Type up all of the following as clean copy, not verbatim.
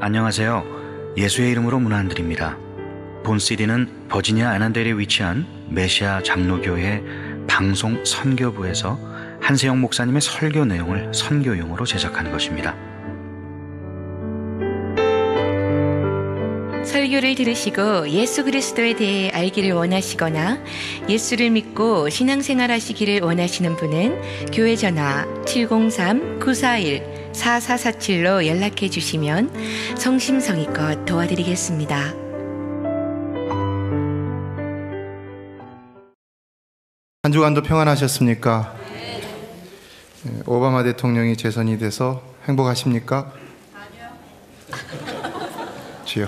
안녕하세요. 예수의 이름으로 문안 안 드립니다. 본 CD는 버지니아 애난델에 위치한 메시아 장로교회 방송 선교부에서 한세영 목사님의 설교 내용을 선교용으로 제작한 것입니다. 설교를 들으시고 예수 그리스도에 대해 알기를 원하시거나 예수를 믿고 신앙생활 하시기를 원하시는 분은 교회 전화 703-941-4447로 연락해 주시면 성심성의껏 도와드리겠습니다. 한 주간도 평안하셨습니까? 오바마 대통령이 재선이 돼서 행복하십니까? 아니요. 주여.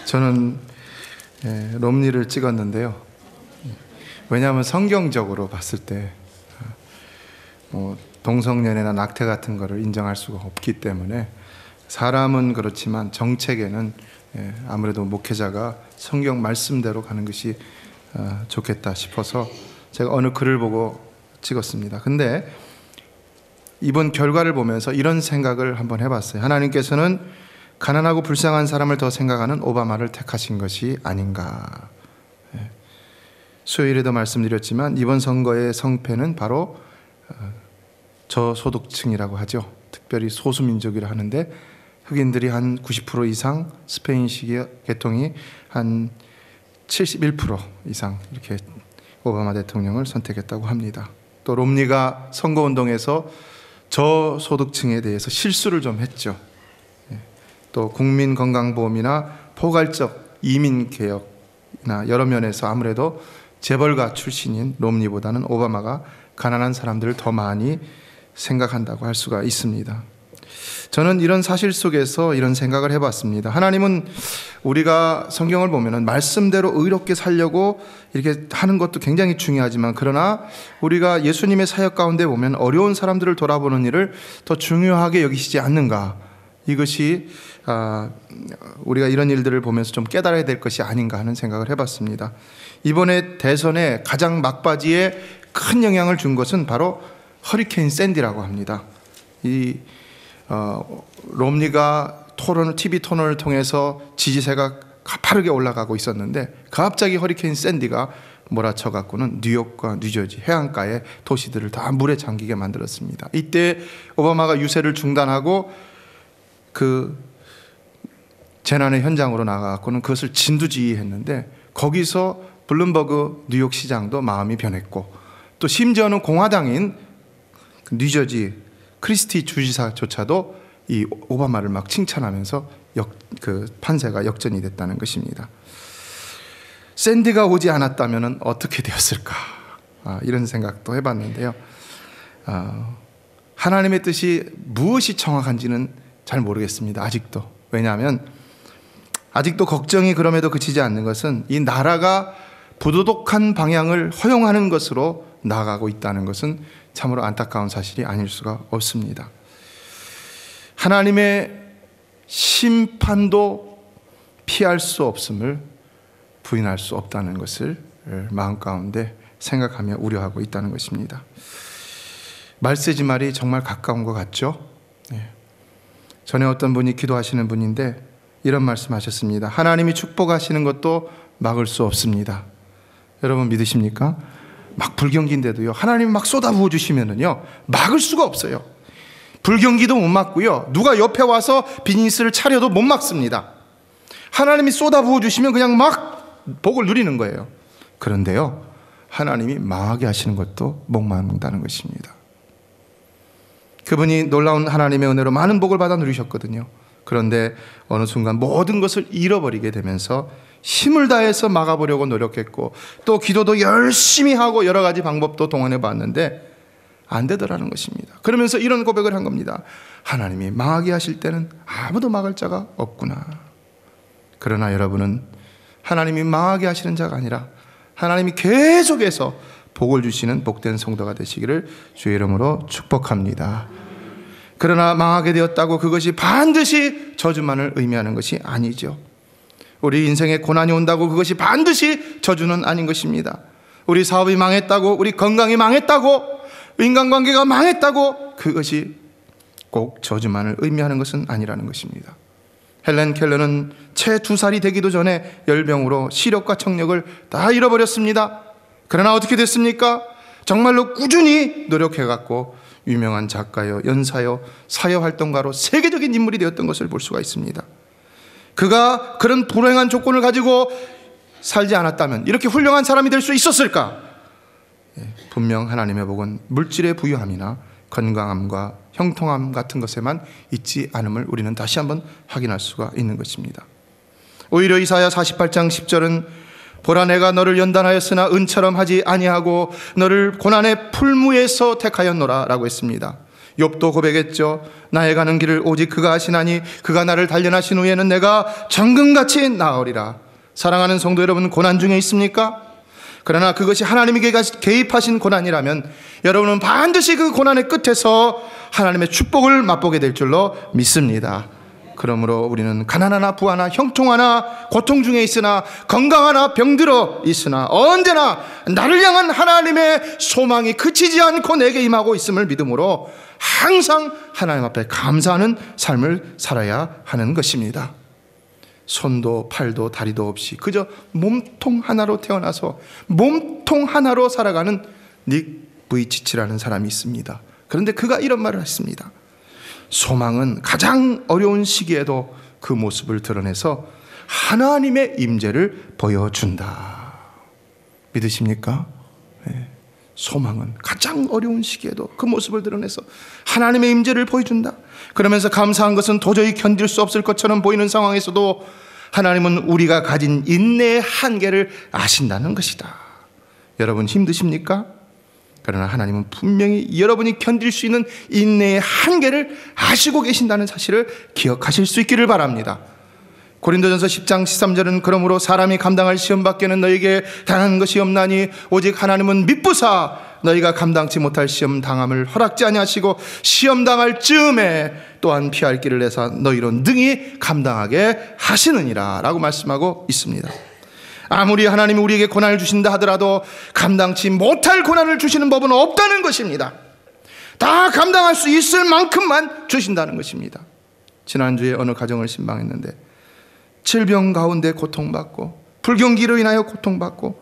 저는 롬니를 찍었는데요. 왜냐하면 성경적으로 봤을 때 동성연애나 낙태 같은 거를 인정할 수가 없기 때문에 사람은 그렇지만 정책에는 아무래도 목회자가 성경 말씀대로 가는 것이 좋겠다 싶어서 제가 어느 글을 보고 찍었습니다. 근데 이번 결과를 보면서 이런 생각을 한번 해봤어요. 하나님께서는 가난하고 불쌍한 사람을 더 생각하는 오바마를 택하신 것이 아닌가. 수요일에도 말씀드렸지만 이번 선거의 성패는 바로 저소득층이라고 하죠. 특별히 소수민족이라 하는데 흑인들이 한 90% 이상, 스페인식 계통이 한 71% 이상 이렇게 오바마 대통령을 선택했다고 합니다. 또 롬니가 선거운동에서 저소득층에 대해서 실수를 좀 했죠. 또 국민건강보험이나 포괄적 이민개혁이나 여러 면에서 아무래도 재벌가 출신인 롬니보다는 오바마가 가난한 사람들을 더 많이 생각한다고 할 수가 있습니다. 저는 이런 사실 속에서 이런 생각을 해봤습니다. 하나님은 우리가 성경을 보면은 말씀대로 의롭게 살려고 이렇게 하는 것도 굉장히 중요하지만 그러나 우리가 예수님의 사역 가운데 보면 어려운 사람들을 돌아보는 일을 더 중요하게 여기시지 않는가. 이것이 우리가 이런 일들을 보면서 좀 깨달아야 될 것이 아닌가 하는 생각을 해봤습니다. 이번에 대선에 가장 막바지에 큰 영향을 준 것은 바로 허리케인 샌디라고 합니다. 이 롬니가 TV 토론을 통해서 지지세가 가파르게 올라가고 있었는데 갑자기 허리케인 샌디가 몰아쳐갖고는 뉴욕과 뉴저지 해안가의 도시들을 다 물에 잠기게 만들었습니다. 이때 오바마가 유세를 중단하고 그 재난의 현장으로 나가갖고는 그것을 진두지휘했는데 거기서 블룸버그 뉴욕 시장도 마음이 변했고 또 심지어는 공화당인 뉴저지 크리스티 주지사조차도 이 오바마를 막 칭찬하면서 그 판세가 역전이 됐다는 것입니다. 샌디가 오지 않았다면 어떻게 되었을까? 이런 생각도 해봤는데요. 하나님의 뜻이 무엇이 정확한지는 잘 모르겠습니다. 아직도. 왜냐하면 아직도 걱정이 그럼에도 그치지 않는 것은 이 나라가 부도덕한 방향을 허용하는 것으로 나아가고 있다는 것은 참으로 안타까운 사실이 아닐 수가 없습니다. 하나님의 심판도 피할 수 없음을 부인할 수 없다는 것을 마음 가운데 생각하며 우려하고 있다는 것입니다. 말세지 말이 정말 가까운 것 같죠? 전에 어떤 분이 기도하시는 분인데 이런 말씀하셨습니다. 하나님이 축복하시는 것도 막을 수 없습니다. 여러분 믿으십니까? 막 불경기인데도요, 하나님이 막 쏟아부어 주시면은요 막을 수가 없어요. 불경기도 못 막고요, 누가 옆에 와서 비즈니스를 차려도 못 막습니다. 하나님이 쏟아부어 주시면 그냥 막 복을 누리는 거예요. 그런데요, 하나님이 망하게 하시는 것도 목마른다는 것입니다. 그분이 놀라운 하나님의 은혜로 많은 복을 받아 누리셨거든요. 그런데 어느 순간 모든 것을 잃어버리게 되면서 힘을 다해서 막아보려고 노력했고 또 기도도 열심히 하고 여러 가지 방법도 동원해 봤는데 안 되더라는 것입니다. 그러면서 이런 고백을 한 겁니다. 하나님이 망하게 하실 때는 아무도 막을 자가 없구나. 그러나 여러분은 하나님이 망하게 하시는 자가 아니라 하나님이 계속해서 복을 주시는 복된 성도가 되시기를 주의 이름으로 축복합니다. 그러나 망하게 되었다고 그것이 반드시 저주만을 의미하는 것이 아니죠. 우리 인생에 고난이 온다고 그것이 반드시 저주는 아닌 것입니다. 우리 사업이 망했다고, 우리 건강이 망했다고, 인간관계가 망했다고 그것이 꼭 저주만을 의미하는 것은 아니라는 것입니다. 헬렌 켈러는 채 2살이 되기도 전에 열병으로 시력과 청력을 다 잃어버렸습니다. 그러나 어떻게 됐습니까? 정말로 꾸준히 노력해갖고 유명한 작가요, 연사요, 사회활동가로 세계적인 인물이 되었던 것을 볼 수가 있습니다. 그가 그런 불행한 조건을 가지고 살지 않았다면 이렇게 훌륭한 사람이 될 수 있었을까? 분명 하나님의 복은 물질의 부유함이나 건강함과 형통함 같은 것에만 있지 않음을 우리는 다시 한번 확인할 수가 있는 것입니다. 오히려 이사야 48장 10절은 보라 내가 너를 연단하였으나 은처럼 하지 아니하고 너를 고난의 풀무에서 택하였노라 라고 했습니다. 욥도 고백했죠. 나의 가는 길을 오직 그가 하시나니 그가 나를 단련하신 후에는 내가 정금같이 나으리라. 사랑하는 성도 여러분, 고난 중에 있습니까? 그러나 그것이 하나님이 개입하신 고난이라면 여러분은 반드시 그 고난의 끝에서 하나님의 축복을 맛보게 될 줄로 믿습니다. 그러므로 우리는 가난하나 부하나 형통하나 고통 중에 있으나 건강하나 병들어 있으나 언제나 나를 향한 하나님의 소망이 그치지 않고 내게 임하고 있음을 믿음으로 항상 하나님 앞에 감사하는 삶을 살아야 하는 것입니다. 손도 팔도 다리도 없이 그저 몸통 하나로 태어나서 몸통 하나로 살아가는 닉 부이치치라는 사람이 있습니다. 그런데 그가 이런 말을 했습니다. 소망은 가장 어려운 시기에도 그 모습을 드러내서 하나님의 임재를 보여준다. 믿으십니까? 네. 소망은 가장 어려운 시기에도 그 모습을 드러내서 하나님의 임재를 보여준다. 그러면서 감사한 것은 도저히 견딜 수 없을 것처럼 보이는 상황에서도 하나님은 우리가 가진 인내의 한계를 아신다는 것이다. 여러분 힘드십니까? 그러나 하나님은 분명히 여러분이 견딜 수 있는 인내의 한계를 아시고 계신다는 사실을 기억하실 수 있기를 바랍니다. 고린도전서 10장 13절은 그러므로 사람이 감당할 시험 밖에는 너에게 당한 것이 없나니 오직 하나님은 미쁘사 너희가 감당치 못할 시험 당함을 허락지 아니하시고 시험 당할 즈음에 또한 피할 길을 내사 너희로 능히 감당하게 하시느니라 라고 말씀하고 있습니다. 아무리 하나님이 우리에게 고난을 주신다 하더라도 감당치 못할 고난을 주시는 법은 없다는 것입니다. 다 감당할 수 있을 만큼만 주신다는 것입니다. 지난주에 어느 가정을 신방했는데 질병 가운데 고통받고 불경기로 인하여 고통받고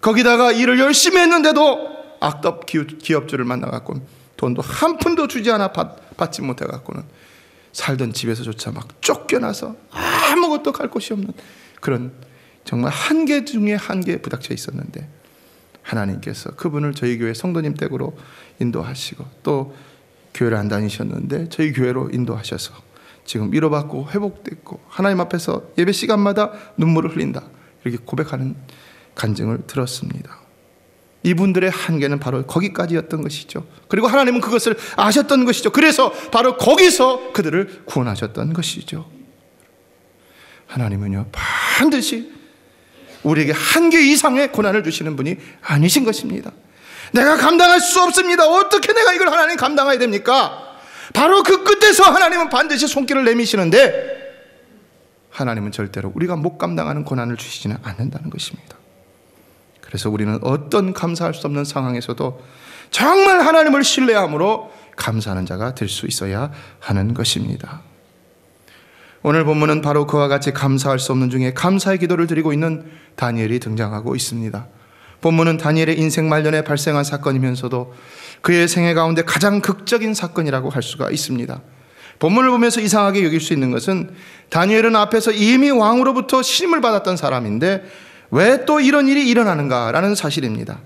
거기다가 일을 열심히 했는데도 악덕 기업주를 만나갖고 돈도 한 푼도 주지 않아 받지 못해갖고는 살던 집에서조차 막 쫓겨나서 아무것도 갈 곳이 없는 그런 정말 한계 중에 한계에 부닥쳐 있었는데 하나님께서 그분을 저희 교회 성도님 댁으로 인도하시고 또 교회를 안 다니셨는데 저희 교회로 인도하셔서 지금 위로받고 회복됐고 하나님 앞에서 예배 시간마다 눈물을 흘린다 이렇게 고백하는 간증을 들었습니다. 이분들의 한계는 바로 거기까지였던 것이죠. 그리고 하나님은 그것을 아셨던 것이죠. 그래서 바로 거기서 그들을 구원하셨던 것이죠. 하나님은요 반드시 우리에게 한계 이상의 고난을 주시는 분이 아니신 것입니다. 내가 감당할 수 없습니다. 어떻게 내가 이걸 하나님 감당해야 됩니까? 바로 그 끝에서 하나님은 반드시 손길을 내미시는데 하나님은 절대로 우리가 못 감당하는 고난을 주시지는 않는다는 것입니다. 그래서 우리는 어떤 감사할 수 없는 상황에서도 정말 하나님을 신뢰함으로 감사하는 자가 될 수 있어야 하는 것입니다. 오늘 본문은 바로 그와 같이 감사할 수 없는 중에 감사의 기도를 드리고 있는 다니엘이 등장하고 있습니다. 본문은 다니엘의 인생 말년에 발생한 사건이면서도 그의 생애 가운데 가장 극적인 사건이라고 할 수가 있습니다. 본문을 보면서 이상하게 여길 수 있는 것은 다니엘은 앞에서 이미 왕으로부터 신임을 받았던 사람인데 왜 또 이런 일이 일어나는가라는 사실입니다.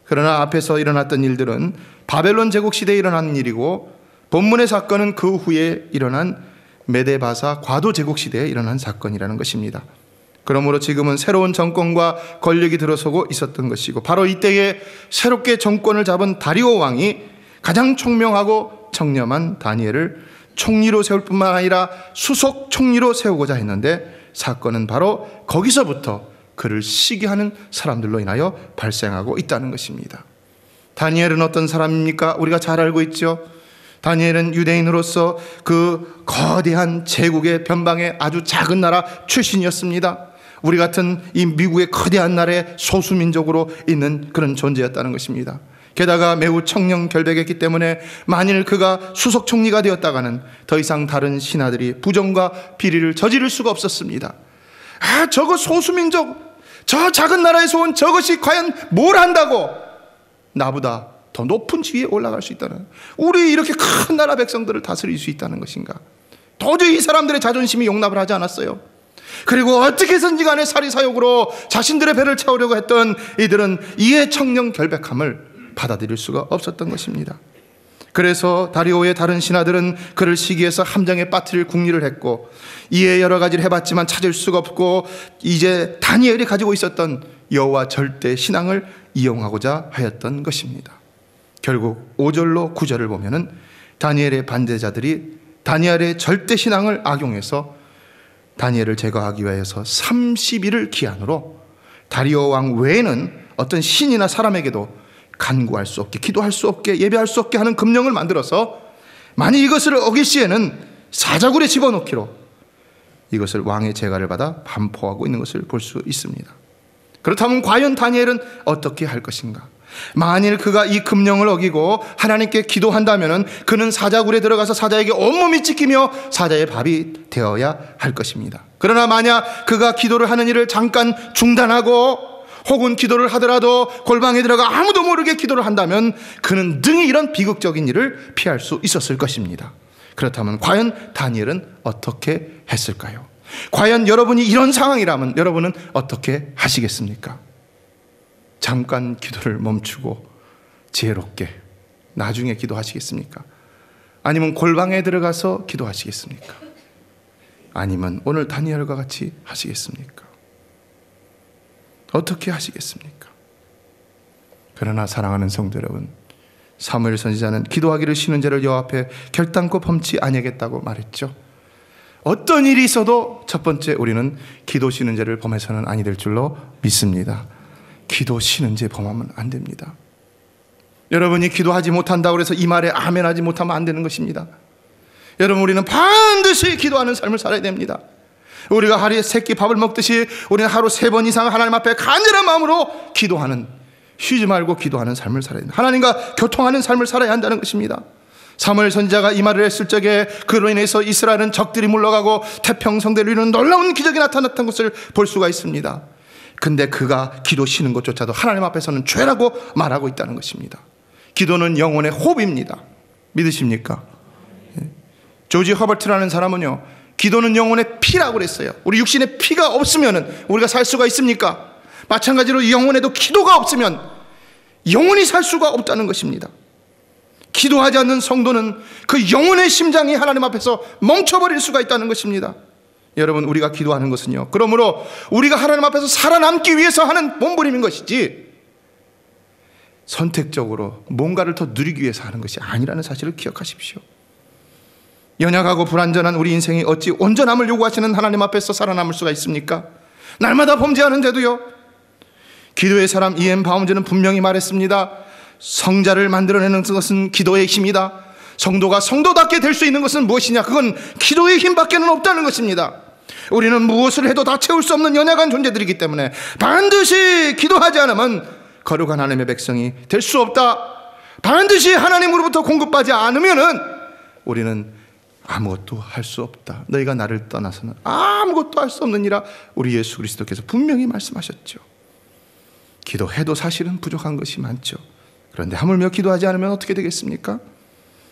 그러나 앞에서 일어났던 일들은 바벨론 제국 시대에 일어난 일이고 본문의 사건은 그 후에 일어난 메데바사 과도 제국 시대에 일어난 사건이라는 것입니다. 그러므로 지금은 새로운 정권과 권력이 들어서고 있었던 것이고 바로 이때에 새롭게 정권을 잡은 다리오 왕이 가장 총명하고 청렴한 다니엘을 총리로 세울 뿐만 아니라 수석 총리로 세우고자 했는데 사건은 바로 거기서부터 그를 시기하는 사람들로 인하여 발생하고 있다는 것입니다. 다니엘은 어떤 사람입니까? 우리가 잘 알고 있죠. 다니엘은 유대인으로서 그 거대한 제국의 변방의 아주 작은 나라 출신이었습니다. 우리 같은 이 미국의 거대한 나라의 소수민족으로 있는 그런 존재였다는 것입니다. 게다가 매우 청렴결백했기 때문에 만일 그가 수석 총리가 되었다가는 더 이상 다른 신하들이 부정과 비리를 저지를 수가 없었습니다. 저거 소수민족, 저 작은 나라에서 온 저것이 과연 뭘 한다고 나보다 더 높은 지위에 올라갈 수 있다는, 우리 이렇게 큰 나라 백성들을 다스릴 수 있다는 것인가. 도저히 이 사람들의 자존심이 용납을 하지 않았어요. 그리고 어떻게 해서든지 간에 사리사욕으로 자신들의 배를 채우려고 했던 이들은 이의 청렴결백함을 받아들일 수가 없었던 것입니다. 그래서 다리오의 다른 신하들은 그를 시기해서 함정에 빠뜨릴 궁리를 했고, 이에 여러 가지를 해봤지만 찾을 수가 없고, 이제 다니엘이 가지고 있었던 여호와 절대 신앙을 이용하고자 하였던 것입니다. 결국 5절로 9절을 보면은 다니엘의 반대자들이 다니엘의 절대 신앙을 악용해서 다니엘을 제거하기 위해서 30일을 기한으로 다리오 왕 외에는 어떤 신이나 사람에게도 간구할 수 없게, 기도할 수 없게, 예배할 수 없게 하는 금령을 만들어서 만약 이것을 어길 시에는 사자굴에 집어넣기로 이것을 왕의 재가를 받아 반포하고 있는 것을 볼 수 있습니다. 그렇다면 과연 다니엘은 어떻게 할 것인가? 만일 그가 이 금령을 어기고 하나님께 기도한다면 그는 사자굴에 들어가서 사자에게 온몸이 찢기며 사자의 밥이 되어야 할 것입니다. 그러나 만약 그가 기도를 하는 일을 잠깐 중단하고 혹은 기도를 하더라도 골방에 들어가 아무도 모르게 기도를 한다면 그는 능히 이런 비극적인 일을 피할 수 있었을 것입니다. 그렇다면 과연 다니엘은 어떻게 했을까요? 과연 여러분이 이런 상황이라면 여러분은 어떻게 하시겠습니까? 잠깐 기도를 멈추고 지혜롭게 나중에 기도하시겠습니까? 아니면 골방에 들어가서 기도하시겠습니까? 아니면 오늘 다니엘과 같이 하시겠습니까? 어떻게 하시겠습니까? 그러나 사랑하는 성도 여러분, 사무엘 선지자는 기도하기를 쉬는 죄를 여호와 앞에 결단코 범치 아니하겠다고 말했죠. 어떤 일이 있어도 첫 번째 우리는 기도 쉬는 죄를 범해서는 아니 될 줄로 믿습니다. 기도 쉬는 죄 범하면 안 됩니다. 여러분이 기도하지 못한다고 해서 이 말에 아멘하지 못하면 안 되는 것입니다. 여러분, 우리는 반드시 기도하는 삶을 살아야 됩니다. 우리가 하루에 3끼 밥을 먹듯이 우리는 하루 3번 이상 하나님 앞에 간절한 마음으로 기도하는, 쉬지 말고 기도하는 삶을 살아야 됩니다. 하나님과 교통하는 삶을 살아야 한다는 것입니다. 사무엘 선지자가 이 말을 했을 적에 그로 인해서 이스라엘은 적들이 물러가고 태평성대로 이루는 놀라운 기적이 나타났던 것을 볼 수가 있습니다. 근데 그가 기도 쉬는 것조차도 하나님 앞에서는 죄라고 말하고 있다는 것입니다. 기도는 영혼의 호흡입니다. 믿으십니까? 조지 허버트라는 사람은요, 기도는 영혼의 피라고 그랬어요. 우리 육신의 피가 없으면 우리가 살 수가 있습니까? 마찬가지로 영혼에도 기도가 없으면 영혼이 살 수가 없다는 것입니다. 기도하지 않는 성도는 그 영혼의 심장이 하나님 앞에서 멈춰버릴 수가 있다는 것입니다. 여러분, 우리가 기도하는 것은요, 그러므로 우리가 하나님 앞에서 살아남기 위해서 하는 몸부림인 것이지 선택적으로 뭔가를 더 누리기 위해서 하는 것이 아니라는 사실을 기억하십시오. 연약하고 불완전한 우리 인생이 어찌 온전함을 요구하시는 하나님 앞에서 살아남을 수가 있습니까? 날마다 범죄하는데도요. 기도의 사람 E.M. 바움즈는 분명히 말했습니다. 성자를 만들어내는 것은 기도의 힘이다. 성도가 성도답게 될 수 있는 것은 무엇이냐? 그건 기도의 힘밖에는 없다는 것입니다. 우리는 무엇을 해도 다 채울 수 없는 연약한 존재들이기 때문에 반드시 기도하지 않으면 거룩한 하나님의 백성이 될 수 없다. 반드시 하나님으로부터 공급받지 않으면은 우리는 아무것도 할 수 없다. 너희가 나를 떠나서는 아무것도 할 수 없느니라 우리 예수 그리스도께서 분명히 말씀하셨죠. 기도해도 사실은 부족한 것이 많죠. 그런데 하물며 기도하지 않으면 어떻게 되겠습니까?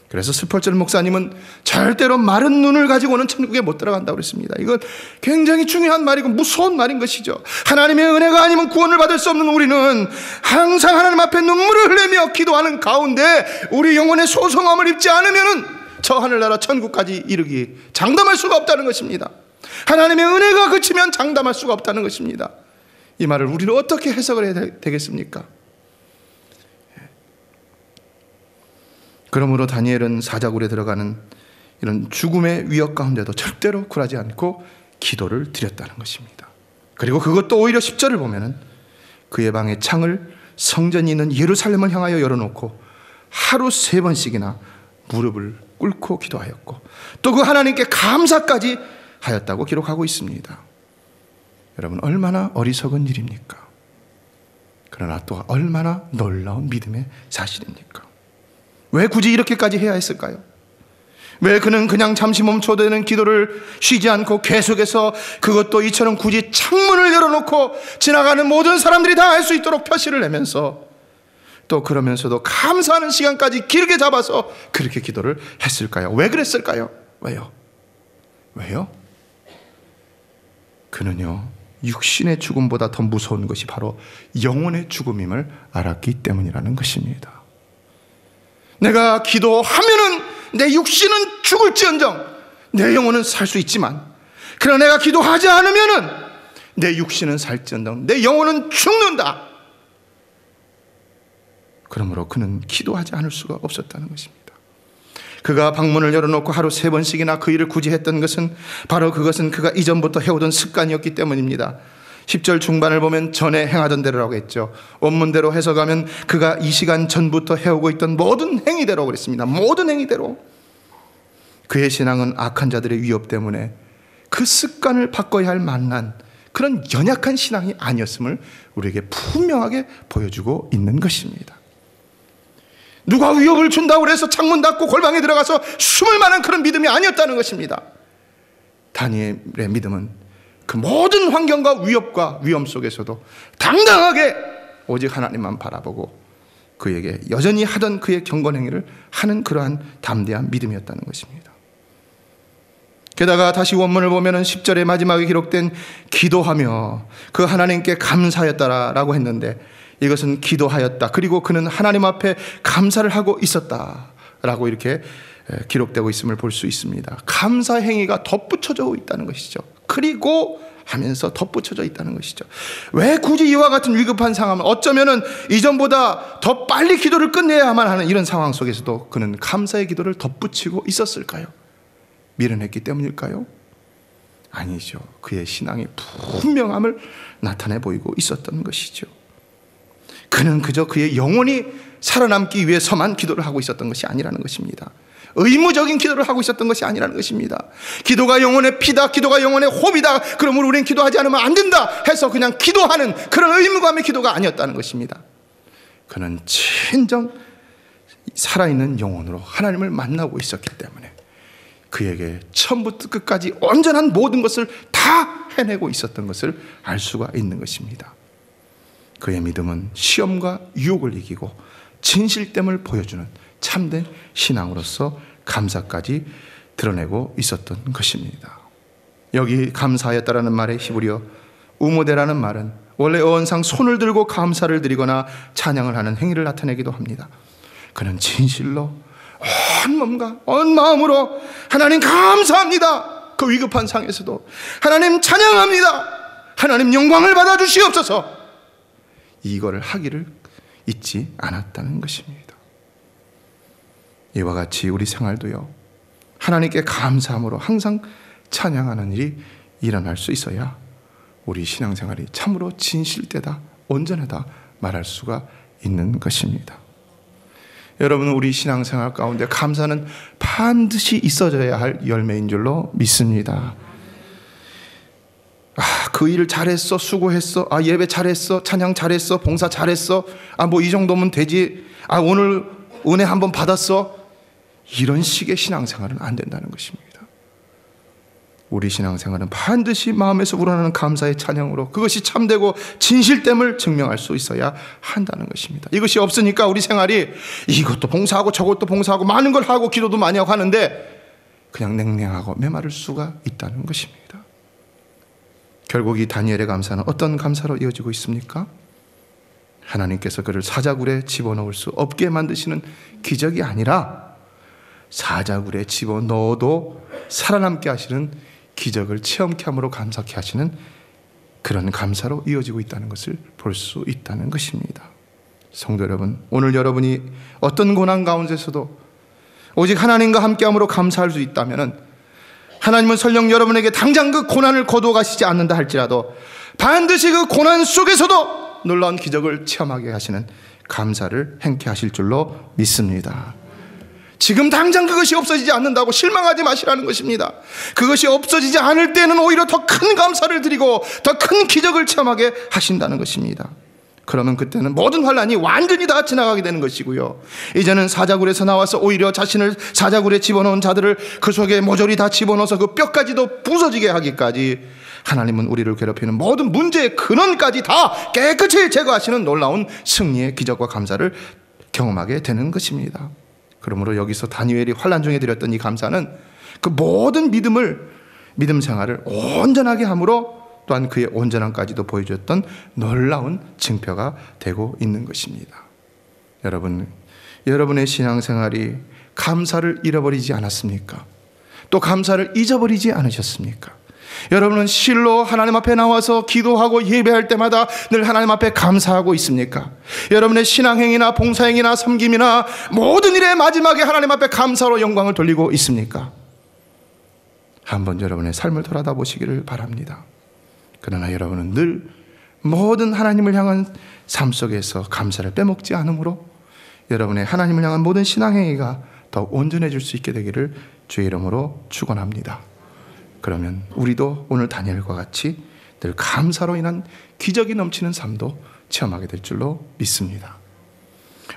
그래서 스펄전 목사님은 절대로 마른 눈을 가지고는 천국에 못 들어간다고 그랬습니다. 이건 굉장히 중요한 말이고 무서운 말인 것이죠. 하나님의 은혜가 아니면 구원을 받을 수 없는 우리는 항상 하나님 앞에 눈물을 흘리며 기도하는 가운데 우리 영혼의 소성함을 입지 않으면은 저 하늘나라 천국까지 이르기 장담할 수가 없다는 것입니다. 하나님의 은혜가 그치면 장담할 수가 없다는 것입니다. 이 말을 우리는 어떻게 해석을 해야 되겠습니까? 그러므로 다니엘은 사자굴에 들어가는 이런 죽음의 위협 가운데도 절대로 굴하지 않고 기도를 드렸다는 것입니다. 그리고 그것도 오히려 10절을 보면은 그의 방의 창을 성전이 있는 예루살렘을 향하여 열어놓고 하루 3번씩이나 무릎을 꿇고 기도하였고 또 그 하나님께 감사까지 하였다고 기록하고 있습니다. 여러분, 얼마나 어리석은 일입니까? 그러나 또 얼마나 놀라운 믿음의 사실입니까? 왜 굳이 이렇게까지 해야 했을까요? 왜 그는 그냥 잠시 멈춰되는 기도를 쉬지 않고 계속해서, 그것도 이처럼 굳이 창문을 열어놓고 지나가는 모든 사람들이 다 알 수 있도록 표시를 내면서, 또 그러면서도 감사하는 시간까지 길게 잡아서 그렇게 기도를 했을까요? 왜 그랬을까요? 왜요? 그는요, 육신의 죽음보다 더 무서운 것이 바로 영혼의 죽음임을 알았기 때문이라는 것입니다. 내가 기도하면은 내 육신은 죽을지언정 내 영혼은 살 수 있지만, 그러나 내가 기도하지 않으면은 내 육신은 살지언정 내 영혼은 죽는다. 그러므로 그는 기도하지 않을 수가 없었다는 것입니다. 그가 방문을 열어놓고 하루 3번씩이나 그 일을 굳이 했던 것은 바로 그것은 그가 이전부터 해오던 습관이었기 때문입니다. 10절 중반을 보면 전에 행하던 대로라고 했죠. 원문대로 해석하면 그가 이 시간 전부터 해오고 있던 모든 행위대로 그랬습니다. 모든 행위대로. 그의 신앙은 악한 자들의 위협 때문에 그 습관을 바꿔야 할 만한 그런 연약한 신앙이 아니었음을 우리에게 분명하게 보여주고 있는 것입니다. 누가 위협을 준다고 해서 창문 닫고 골방에 들어가서 숨을 만한 그런 믿음이 아니었다는 것입니다. 다니엘의 믿음은 그 모든 환경과 위협과 위험 속에서도 당당하게 오직 하나님만 바라보고 그에게 여전히 하던 그의 경건행위를 하는 그러한 담대한 믿음이었다는 것입니다. 게다가 다시 원문을 보면 10절의 마지막에 기록된 기도하며 그 하나님께 감사하였다라고 했는데, 이것은 기도하였다, 그리고 그는 하나님 앞에 감사를 하고 있었다라고 이렇게 기록되고 있음을 볼 수 있습니다. 감사 행위가 덧붙여져 있다는 것이죠. 그리고 하면서 덧붙여져 있다는 것이죠. 왜 굳이 이와 같은 위급한 상황을, 어쩌면은 이전보다 더 빨리 기도를 끝내야만 하는 이런 상황 속에서도 그는 감사의 기도를 덧붙이고 있었을까요? 미련했기 때문일까요? 아니죠. 그의 신앙의 분명함을 나타내 보이고 있었던 것이죠. 그는 그저 그의 영혼이 살아남기 위해서만 기도를 하고 있었던 것이 아니라는 것입니다. 의무적인 기도를 하고 있었던 것이 아니라는 것입니다. 기도가 영혼의 피다, 기도가 영혼의 호흡이다, 그러므로 우리는 기도하지 않으면 안 된다 해서 그냥 기도하는 그런 의무감의 기도가 아니었다는 것입니다. 그는 진정 살아있는 영혼으로 하나님을 만나고 있었기 때문에 그에게 처음부터 끝까지 온전한 모든 것을 다 해내고 있었던 것을 알 수가 있는 것입니다. 그의 믿음은 시험과 유혹을 이기고 진실됨을 보여주는 참된 신앙으로서 감사까지 드러내고 있었던 것입니다. 여기 감사하였다라는 말의 히브리어 우모데라는 말은 원래 어원상 손을 들고 감사를 드리거나 찬양을 하는 행위를 나타내기도 합니다. 그는 진실로 온 몸과 온 마음으로 하나님 감사합니다, 그 위급한 상황에서도 하나님 찬양합니다, 하나님 영광을 받아주시옵소서, 이거를 하기를 잊지 않았다는 것입니다. 이와 같이 우리 생활도요, 하나님께 감사함으로 항상 찬양하는 일이 일어날 수 있어야 우리 신앙생활이 참으로 진실되다, 온전하다 말할 수가 있는 것입니다. 여러분, 우리 신앙생활 가운데 감사는 반드시 있어져야 할 열매인 줄로 믿습니다. 그 일 잘했어, 수고했어, 예배 잘했어, 찬양 잘했어, 봉사 잘했어, 뭐 이 정도면 되지, 오늘 은혜 한번 받았어, 이런 식의 신앙생활은 안 된다는 것입니다. 우리 신앙생활은 반드시 마음에서 우러나는 감사의 찬양으로 그것이 참되고 진실됨을 증명할 수 있어야 한다는 것입니다. 이것이 없으니까 우리 생활이 이것도 봉사하고 저것도 봉사하고 많은 걸 하고 기도도 많이 하고 하는데 그냥 냉랭하고 메마를 수가 있다는 것입니다. 결국 이 다니엘의 감사는 어떤 감사로 이어지고 있습니까? 하나님께서 그를 사자굴에 집어넣을 수 없게 만드시는 기적이 아니라 사자굴에 집어넣어도 살아남게 하시는 기적을 체험케 함으로 감사케 하시는 그런 감사로 이어지고 있다는 것을 볼 수 있다는 것입니다. 성도 여러분, 오늘 여러분이 어떤 고난 가운데서도 오직 하나님과 함께함으로 감사할 수 있다면 하나님은 설령 여러분에게 당장 그 고난을 거두어 가시지 않는다 할지라도 반드시 그 고난 속에서도 놀라운 기적을 체험하게 하시는 감사를 행케 하실 줄로 믿습니다. 지금 당장 그것이 없어지지 않는다고 실망하지 마시라는 것입니다. 그것이 없어지지 않을 때는 오히려 더 큰 감사를 드리고 더 큰 기적을 체험하게 하신다는 것입니다. 그러면 그때는 모든 환란이 완전히 다 지나가게 되는 것이고요. 이제는 사자굴에서 나와서 오히려 자신을 사자굴에 집어넣은 자들을 그 속에 모조리 다 집어넣어서 그 뼈까지도 부서지게 하기까지 하나님은 우리를 괴롭히는 모든 문제의 근원까지 다 깨끗이 제거하시는 놀라운 승리의 기적과 감사를 경험하게 되는 것입니다. 그러므로 여기서 다니엘이 환란 중에 드렸던 이 감사는 그 모든 믿음 생활을 온전하게 함으로 또한 그의 온전함까지도 보여줬던 놀라운 증표가 되고 있는 것입니다. 여러분의 신앙생활이 감사를 잃어버리지 않았습니까? 또 감사를 잊어버리지 않으셨습니까? 여러분은 실로 하나님 앞에 나와서 기도하고 예배할 때마다 늘 하나님 앞에 감사하고 있습니까? 여러분의 신앙행위나 봉사행위나 섬김이나 모든 일의 마지막에 하나님 앞에 감사로 영광을 돌리고 있습니까? 한번 여러분의 삶을 돌아다 보시기를 바랍니다. 그러나 여러분은 늘 모든 하나님을 향한 삶 속에서 감사를 빼먹지 않으므로 여러분의 하나님을 향한 모든 신앙행위가 더욱 온전해질 수 있게 되기를 주의 이름으로 축원합니다. 그러면 우리도 오늘 다니엘과 같이 늘 감사로 인한 기적이 넘치는 삶도 체험하게 될 줄로 믿습니다.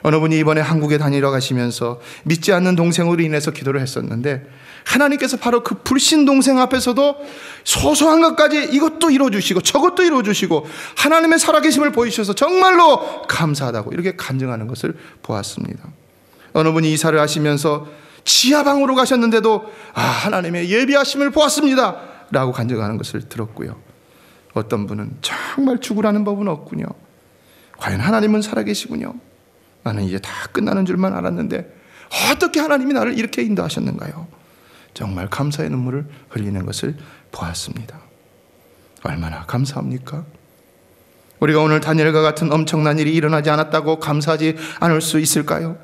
어느 분이 이번에 한국에 다니러 가시면서 믿지 않는 동생으로 인해서 기도를 했었는데 하나님께서 바로 그 불신 동생 앞에서도 소소한 것까지 이것도 이루어주시고 저것도 이루어주시고 하나님의 살아계심을 보이셔서 정말로 감사하다고 이렇게 간증하는 것을 보았습니다. 어느 분이 이사를 하시면서 지하방으로 가셨는데도 하나님의 예비하심을 보았습니다 라고 간증하는 것을 들었고요. 어떤 분은 정말 죽으라는 법은 없군요. 과연 하나님은 살아계시군요. 나는 이제 다 끝나는 줄만 알았는데 어떻게 하나님이 나를 이렇게 인도하셨는가요? 정말 감사의 눈물을 흘리는 것을 보았습니다. 얼마나 감사합니까? 우리가 오늘 다니엘과 같은 엄청난 일이 일어나지 않았다고 감사하지 않을 수 있을까요?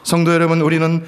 성도 여러분, 우리는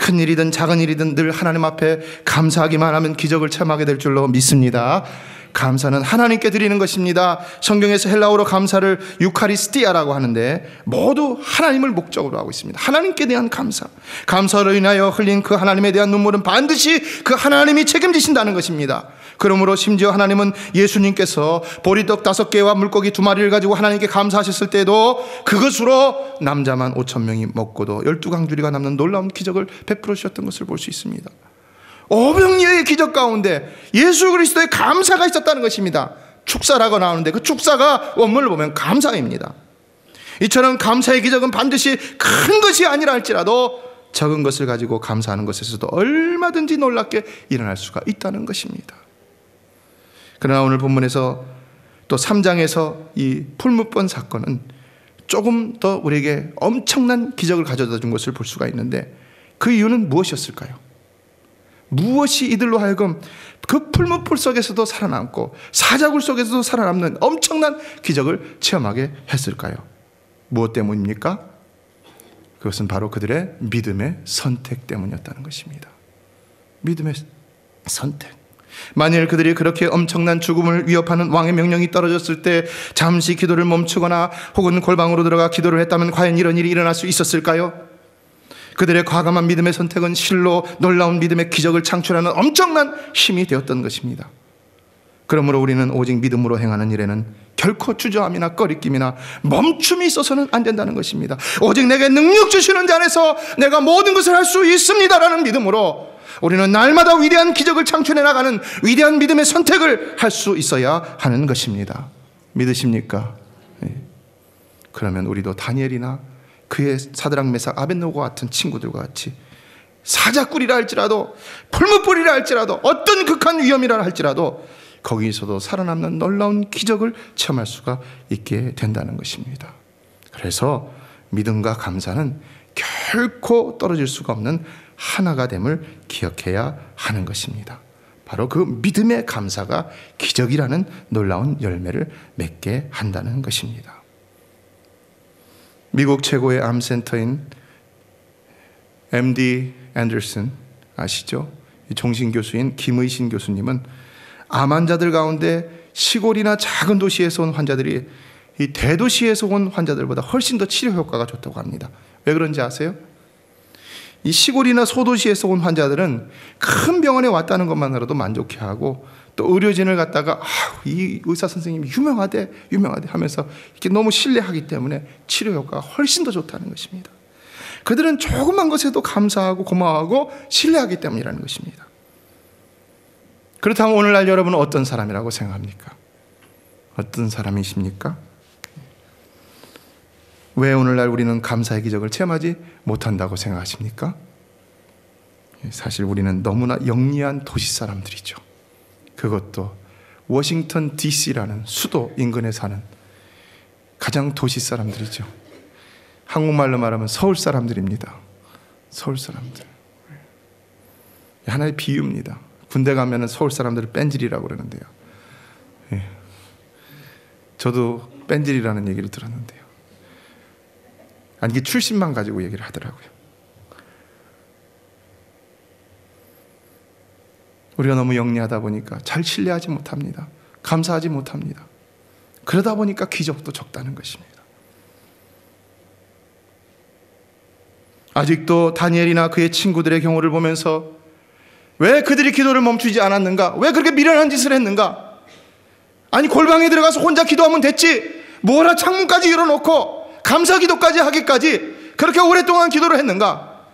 큰 일이든 작은 일이든 늘 하나님 앞에 감사하기만 하면 기적을 체험하게 될 줄로 믿습니다. 감사는 하나님께 드리는 것입니다. 성경에서 헬라어로 감사를 유카리스티아라고 하는데 모두 하나님을 목적으로 하고 있습니다. 하나님께 대한 감사, 감사로 인하여 흘린 그 하나님에 대한 눈물은 반드시 그 하나님이 책임지신다는 것입니다. 그러므로 심지어 하나님은 예수님께서 보리떡 5개와 물고기 2마리를 가지고 하나님께 감사하셨을 때도 그것으로 남자만 5,000명이 먹고도 12강줄이가 남는 놀라운 기적을 베풀어 주셨던 것을 볼 수 있습니다. 오병이어의 기적 가운데 예수 그리스도의 감사가 있었다는 것입니다. 축사라고 나오는데 그 축사가 원문을 보면 감사입니다. 이처럼 감사의 기적은 반드시 큰 것이 아니라 할지라도 적은 것을 가지고 감사하는 것에서도 얼마든지 놀랍게 일어날 수가 있다는 것입니다. 그러나 오늘 본문에서 또 3장에서 이 풀무번 사건은 조금 더 우리에게 엄청난 기적을 가져다 준 것을 볼 수가 있는데 그 이유는 무엇이었을까요? 무엇이 이들로 하여금 그 풀무불 속에서도 살아남고 사자굴 속에서도 살아남는 엄청난 기적을 체험하게 했을까요? 무엇 때문입니까? 그것은 바로 그들의 믿음의 선택 때문이었다는 것입니다. 믿음의 선택. 만일 그들이 그렇게 엄청난 죽음을 위협하는 왕의 명령이 떨어졌을 때 잠시 기도를 멈추거나 혹은 골방으로 들어가 기도를 했다면 과연 이런 일이 일어날 수 있었을까요? 그들의 과감한 믿음의 선택은 실로 놀라운 믿음의 기적을 창출하는 엄청난 힘이 되었던 것입니다. 그러므로 우리는 오직 믿음으로 행하는 일에는 결코 주저함이나 꺼리낌이나 멈춤이 있어서는 안 된다는 것입니다. 오직 내게 능력 주시는 자 안에서 내가 모든 것을 할 수 있습니다라는 믿음으로 우리는 날마다 위대한 기적을 창출해 나가는 위대한 믿음의 선택을 할 수 있어야 하는 것입니다. 믿으십니까? 네. 그러면 우리도 다니엘이나 그의 사드락 메삭 아벳노고 같은 친구들과 같이 사자꿀이라 할지라도 풀무불이라 할지라도 어떤 극한 위험이라 할지라도 거기서도 살아남는 놀라운 기적을 체험할 수가 있게 된다는 것입니다. 그래서 믿음과 감사는 결코 떨어질 수가 없는 하나가 됨을 기억해야 하는 것입니다. 바로 그 믿음의 감사가 기적이라는 놀라운 열매를 맺게 한다는 것입니다. 미국 최고의 암센터인 MD 앤더슨 아시죠? 종신교수인 김의신 교수님은 암 환자들 가운데 시골이나 작은 도시에서 온 환자들이 이 대도시에서 온 환자들보다 훨씬 더 치료 효과가 좋다고 합니다. 왜 그런지 아세요? 이 시골이나 소도시에서 온 환자들은 큰 병원에 왔다는 것만으로도 만족해하고, 또 의료진을 갖다가 이 의사 선생님이 유명하대 하면서 이렇게 너무 신뢰하기 때문에 치료 효과가 훨씬 더 좋다는 것입니다. 그들은 조그만 것에도 감사하고 고마워하고 신뢰하기 때문이라는 것입니다. 그렇다면 오늘날 여러분은 어떤 사람이라고 생각합니까? 어떤 사람이십니까? 왜 오늘날 우리는 감사의 기적을 체험하지 못한다고 생각하십니까? 사실 우리는 너무나 영리한 도시 사람들이죠. 그것도 워싱턴 DC라는 수도 인근에 사는 가장 도시 사람들이죠. 한국말로 말하면 서울 사람들입니다. 서울 사람들. 하나의 비유입니다. 군대 가면 서울 사람들을 뺀질이라고 그러는데요. 저도 뺀질이라는 얘기를 들었는데요. 아니, 이게 출신만 가지고 얘기를 하더라고요. 우리가 너무 영리하다 보니까 잘 신뢰하지 못합니다. 감사하지 못합니다. 그러다 보니까 기적도 적다는 것입니다. 아직도 다니엘이나 그의 친구들의 경우를 보면서 왜 그들이 기도를 멈추지 않았는가? 왜 그렇게 미련한 짓을 했는가? 아니, 골방에 들어가서 혼자 기도하면 됐지, 뭐라 창문까지 열어놓고 감사 기도까지 하기까지 그렇게 오랫동안 기도를 했는가?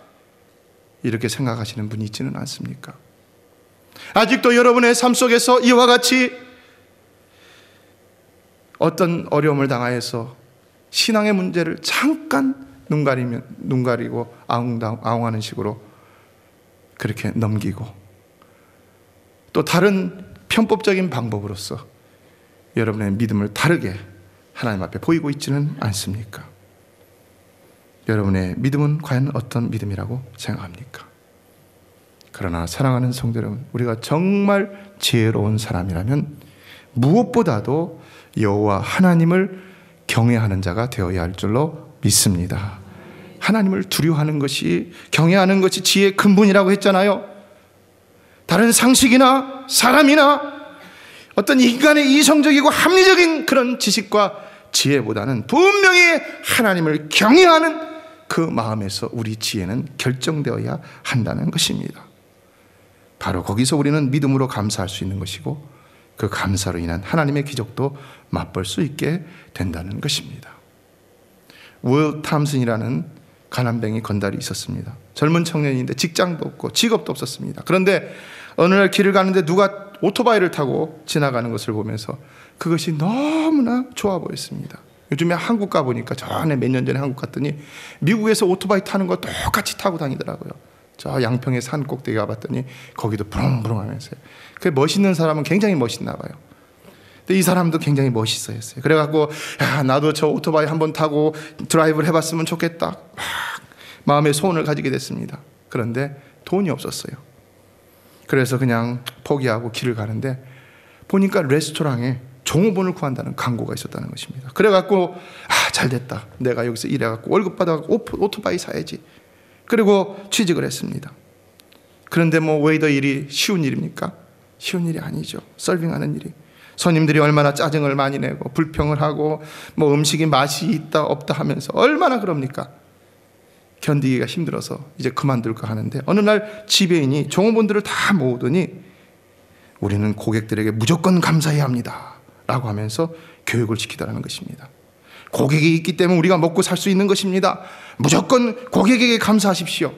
이렇게 생각하시는 분이 있지는 않습니까? 아직도 여러분의 삶 속에서 이와 같이 어떤 어려움을 당하여서 신앙의 문제를 잠깐 눈 가리고 아웅하는 식으로 그렇게 넘기고, 또 다른 편법적인 방법으로서 여러분의 믿음을 다르게 하나님 앞에 보이고 있지는 않습니까? 여러분의 믿음은 과연 어떤 믿음이라고 생각합니까? 그러나 사랑하는 성도 여러분, 우리가 정말 지혜로운 사람이라면 무엇보다도 여호와 하나님을 경외하는 자가 되어야 할 줄로 믿습니다. 하나님을 두려워하는 것이, 경외하는 것이 지혜의 근본이라고 했잖아요. 다른 상식이나 사람이나 어떤 인간의 이성적이고 합리적인 그런 지식과 지혜보다는 분명히 하나님을 경외하는 그 마음에서 우리 지혜는 결정되어야 한다는 것입니다. 바로 거기서 우리는 믿음으로 감사할 수 있는 것이고, 그 감사로 인한 하나님의 기적도 맛볼 수 있게 된다는 것입니다. 윌 탐슨이라는 가난뱅이 건달이 있었습니다. 젊은 청년인데 직장도 없고 직업도 없었습니다. 그런데 어느 날 길을 가는데 누가 오토바이를 타고 지나가는 것을 보면서 그것이 너무나 좋아 보였습니다. 요즘에 한국 가보니까, 전에 몇 년 전에 한국 갔더니 미국에서 오토바이 타는 거 똑같이 타고 다니더라고요. 저 양평의 산 꼭대기 가봤더니 거기도 부릉부릉 하면서요. 그 멋있는 사람은 굉장히 멋있나 봐요. 근데 이 사람도 굉장히 멋있어 했어요. 그래갖고, 야, 나도 저 오토바이 한번 타고 드라이브를 해봤으면 좋겠다, 막 마음의 소원을 가지게 됐습니다. 그런데 돈이 없었어요. 그래서 그냥 포기하고 길을 가는데 보니까 레스토랑에 종업원을 구한다는 광고가 있었다는 것입니다. 그래갖고, 잘 됐다, 내가 여기서 일해갖고 월급 받아갖고 오토바이 사야지. 그리고 취직을 했습니다. 그런데 뭐 웨이더 일이 쉬운 일입니까? 쉬운 일이 아니죠. 서빙하는 일이. 손님들이 얼마나 짜증을 많이 내고 불평을 하고 뭐 음식이 맛이 있다 없다 하면서 얼마나 그럽니까? 견디기가 힘들어서 이제 그만둘까 하는데, 어느 날 지배인이 종업원들을 다 모으더니 우리는 고객들에게 무조건 감사해야 합니다 라고 하면서 교육을 시키더라는 것입니다. 고객이 있기 때문에 우리가 먹고 살 수 있는 것입니다. 무조건 고객에게 감사하십시오.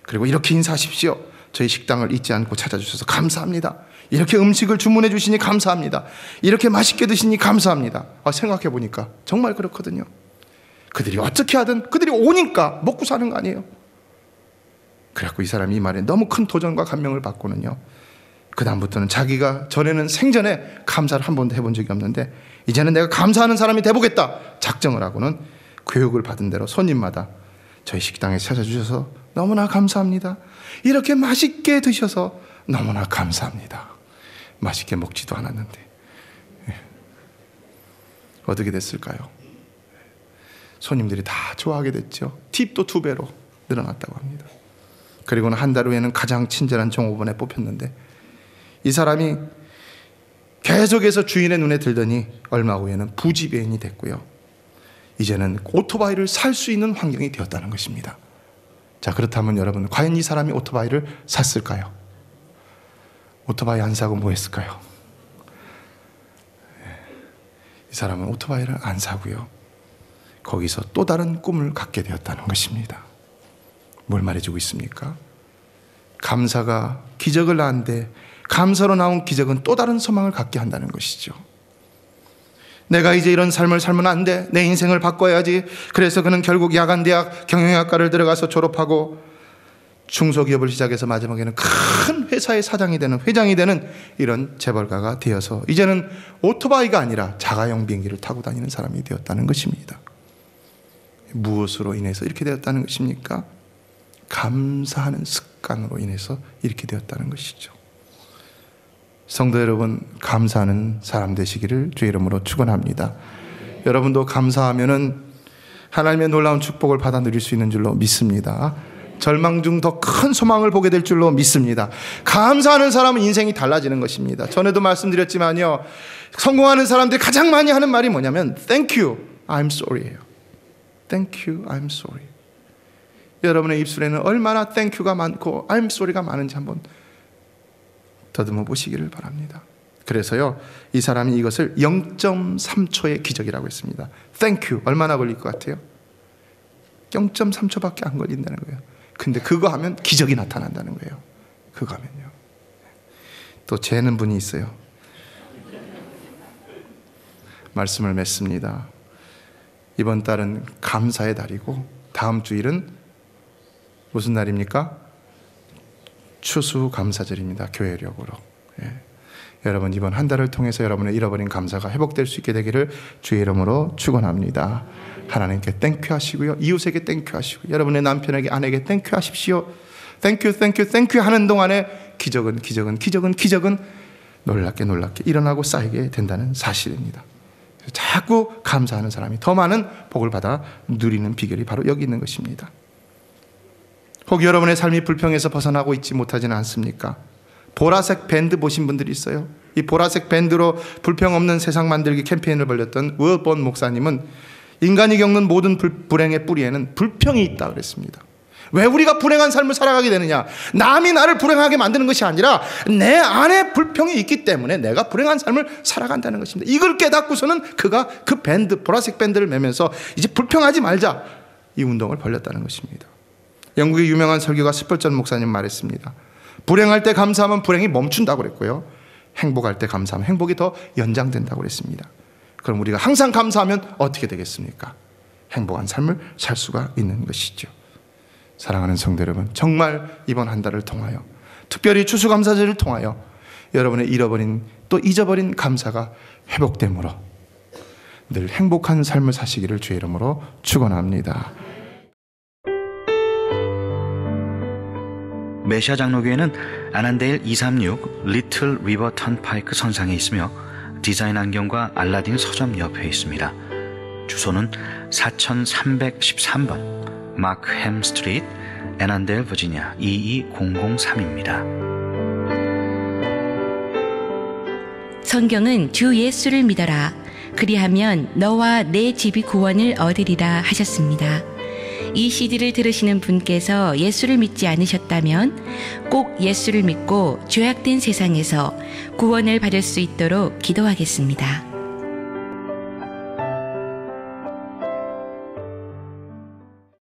그리고 이렇게 인사하십시오. 저희 식당을 잊지 않고 찾아주셔서 감사합니다. 이렇게 음식을 주문해 주시니 감사합니다. 이렇게 맛있게 드시니 감사합니다. 생각해 보니까 정말 그렇거든요. 그들이 어떻게 하든 그들이 오니까 먹고 사는 거 아니에요. 그래갖고 이 사람이 이 말에 너무 큰 도전과 감명을 받고는요, 그 다음부터는 자기가 전에는 생전에 감사를 한 번도 해본 적이 없는데 이제는 내가 감사하는 사람이 돼보겠다 작정을 하고는 교육을 받은 대로 손님마다 저희 식당에 찾아주셔서 너무나 감사합니다. 이렇게 맛있게 드셔서 너무나 감사합니다. 맛있게 먹지도 않았는데 어떻게 됐을까요? 손님들이 다 좋아하게 됐죠. 팁도 2배로 늘어났다고 합니다. 그리고는 한 달 후에는 가장 친절한 종업원에 뽑혔는데, 이 사람이 계속해서 주인의 눈에 들더니 얼마 후에는 부지배인이 됐고요, 이제는 오토바이를 살 수 있는 환경이 되었다는 것입니다. 자, 그렇다면 여러분, 과연 이 사람이 오토바이를 샀을까요? 오토바이 안 사고 뭐 했을까요? 이 사람은 오토바이를 안 사고요, 거기서 또 다른 꿈을 갖게 되었다는 것입니다. 뭘 말해주고 있습니까? 감사가 기적을 낳는데 감사로 나온 기적은 또 다른 소망을 갖게 한다는 것이죠. 내가 이제 이런 삶을 살면 안 돼, 내 인생을 바꿔야지. 그래서 그는 결국 야간대학 경영학과를 들어가서 졸업하고 중소기업을 시작해서 마지막에는 큰 회사의 사장이 되는, 회장이 되는 이런 재벌가가 되어서 이제는 오토바이가 아니라 자가용 비행기를 타고 다니는 사람이 되었다는 것입니다. 무엇으로 인해서 이렇게 되었다는 것입니까? 감사하는 습관으로 인해서 이렇게 되었다는 것이죠. 성도 여러분, 감사하는 사람 되시기를 주의 이름으로 축원합니다. 여러분도 감사하면은 하나님의 놀라운 축복을 받아 누릴 수 있는 줄로 믿습니다. 절망 중 더 큰 소망을 보게 될 줄로 믿습니다. 감사하는 사람은 인생이 달라지는 것입니다. 전에도 말씀드렸지만요, 성공하는 사람들이 가장 많이 하는 말이 뭐냐면 Thank you, I'm sorry예요. Thank you, I'm sorry. 여러분의 입술에는 얼마나 Thank you가 많고 I'm sorry가 많은지 한번 더듬어 보시기를 바랍니다. 그래서요, 이 사람이 이것을 0.3초의 기적이라고 했습니다. Thank you 얼마나 걸릴 것 같아요? 0.3초밖에 안 걸린다는 거예요. 근데 그거 하면 기적이 나타난다는 거예요. 그거 하면요. 또 재는 분이 있어요. 말씀을 맺습니다. 이번 달은 감사의 달이고 다음 주일은 무슨 날입니까? 추수감사절입니다. 교회력으로. 여러분, 이번 한 달을 통해서 여러분의 잃어버린 감사가 회복될 수 있게 되기를 주의 이름으로 축원합니다. 하나님께 땡큐 하시고요, 이웃에게 땡큐 하시고, 여러분의 남편에게, 아내에게 땡큐 하십시오. 땡큐 땡큐 땡큐 하는 동안에 기적은 놀랍게 일어나고 쌓이게 된다는 사실입니다. 자꾸 감사하는 사람이 더 많은 복을 받아 누리는 비결이 바로 여기 있는 것입니다. 혹 여러분의 삶이 불평에서 벗어나고 있지 못하지는 않습니까? 보라색 밴드 보신 분들이 있어요. 이 보라색 밴드로 불평 없는 세상 만들기 캠페인을 벌였던 월본 목사님은 인간이 겪는 모든 불행의 뿌리에는 불평이 있다 그랬습니다. 왜 우리가 불행한 삶을 살아가게 되느냐? 남이 나를 불행하게 만드는 것이 아니라 내 안에 불평이 있기 때문에 내가 불행한 삶을 살아간다는 것입니다. 이걸 깨닫고서는 그가 그 밴드, 보라색 밴드를 매면서 이제 불평하지 말자, 이 운동을 벌였다는 것입니다. 영국의 유명한 설교가 스펄전 목사님 말했습니다. 불행할 때 감사하면 불행이 멈춘다고 그랬고요, 행복할 때 감사하면 행복이 더 연장된다고 그랬습니다. 그럼 우리가 항상 감사하면 어떻게 되겠습니까? 행복한 삶을 살 수가 있는 것이죠. 사랑하는 성도 여러분, 정말 이번 한 달을 통하여, 특별히 추수감사절을 통하여 여러분의 잃어버린, 또 잊어버린 감사가 회복됨으로 늘 행복한 삶을 사시기를 주의 이름으로 축원합니다. 메시아 장로교회는 아난데일 236 리틀 리버 턴파이크 선상에 있으며 디자인 안경과 알라딘 서점 옆에 있습니다. 주소는 4313번 마크햄 스트리트, 애난데일, 버지니아 22003입니다. 성경은 주 예수를 믿어라, 그리하면 너와 내 집이 구원을 얻으리라 하셨습니다. 이 CD를 들으시는 분께서 예수를 믿지 않으셨다면 꼭 예수를 믿고 죄악된 세상에서 구원을 받을 수 있도록 기도하겠습니다.